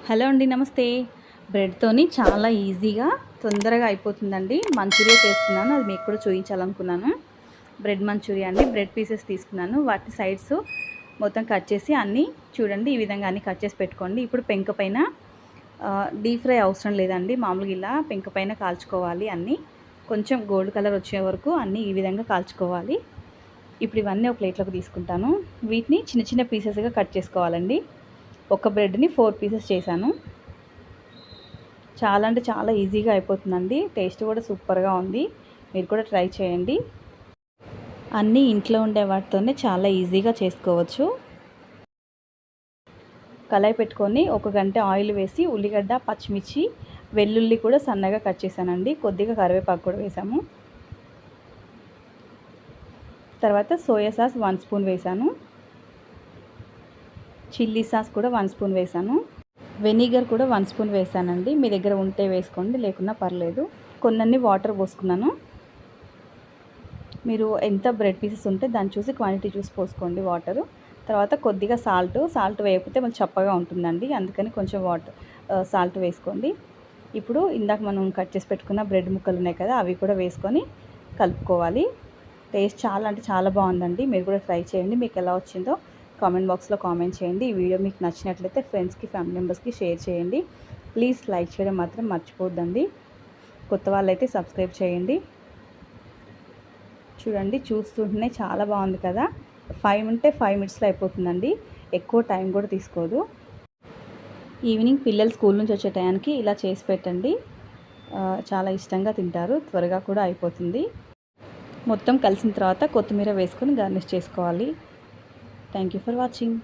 Hello అండి, నమస్తే. బ్రెడ్తోని చాలా ఈజీగా తొందరగా అయిపోతుందండి. మంచూరియా చేస్తున్నాను, అది మీకు కూడా చూపించాలనుకున్నాను. బ్రెడ్ మంచూరియా అండి. బ్రెడ్ పీసెస్ తీసుకున్నాను, వాటి సైడ్స్ మొత్తం కట్ చేసి అన్నీ చూడండి ఈ విధంగా అన్నీ కట్ చేసి పెట్టుకోండి. ఇప్పుడు పెంక పైన డీప్ ఫ్రై అవసరం లేదండి, మామూలుగా ఇలా పెంక పైన కాల్చుకోవాలి. అన్నీ కొంచెం గోల్డ్ కలర్ వచ్చే వరకు అన్నీ ఈ విధంగా కాల్చుకోవాలి. ఇప్పుడు ఇవన్నీ ఒక ప్లేట్లోకి తీసుకుంటాను. వీటిని చిన్న చిన్న పీసెస్గా కట్ చేసుకోవాలండి. ఒక బ్రెడ్ని 4 పీసెస్ చేశాను. చాలా అంటే చాలా ఈజీగా అయిపోతుందండి. టేస్ట్ కూడా సూపర్గా ఉంది, మీరు కూడా ట్రై చేయండి. అన్నీ ఇంట్లో ఉండే వాటితోనే చాలా ఈజీగా చేసుకోవచ్చు. కళాయి పెట్టుకొని 1 గంట ఆయిల్ వేసి ఉల్లిగడ్డ, పచ్చిమిర్చి, వెల్లుల్లి కూడా సన్నగా కట్ చేశానండి. కొద్దిగా కరివేపాకు కూడా వేసాము. తర్వాత సోయా సాస్ 1 స్పూన్ వేసాను. చిల్లీ సాస్ కూడా 1 స్పూన్ వేసాను. వెనిగర్ కూడా 1 స్పూన్ వేసానండి. మీ దగ్గర ఉంటే వేసుకోండి, లేకున్నా పర్లేదు. కొన్ని వాటర్ పోసుకున్నాను. మీరు ఎంత బ్రెడ్ పీసెస్ ఉంటే దాన్ని చూసి క్వాంటిటీ చూసి పోసుకోండి వాటరు. తర్వాత కొద్దిగా సాల్ట్ వేయకపోతే కొంచెం చప్పగా ఉంటుందండి, అందుకని కొంచెం సాల్ట్ వేసుకోండి. ఇప్పుడు ఇందాక మనం కట్ చేసి పెట్టుకున్న బ్రెడ్ ముక్కలు ఉన్నాయి కదా, అవి కూడా వేసుకొని కలుపుకోవాలి. టేస్ట్ చాలా అంటే చాలా బాగుందండి, మీరు కూడా ట్రై చేయండి. మీకు ఎలా వచ్చిందో కామెంట్ బాక్స్లో కామెంట్ చేయండి. ఈ వీడియో మీకు నచ్చినట్లయితే ఫ్రెండ్స్కి, ఫ్యామిలీ మెంబర్స్కి షేర్ చేయండి. ప్లీజ్ లైక్ చేయడం మాత్రం మర్చిపోద్దండి. కొత్త వాళ్ళైతే సబ్స్క్రైబ్ చేయండి. చూడండి, చూస్తుంటేనే చాలా బాగుంది కదా. 5 మినిట్స్లో అయిపోతుందండి, ఎక్కువ టైం కూడా తీసుకోదు. ఈవినింగ్ పిల్లలు స్కూల్ నుంచి వచ్చే టయానికి ఇలా చేసి పెట్టండి, చాలా ఇష్టంగా తింటారు. త్వరగా కూడా అయిపోతుంది. మొత్తం కలిసిన తర్వాత కొత్తిమీర వేసుకొని గార్నిష్ చేసుకోవాలి. Thank you for watching.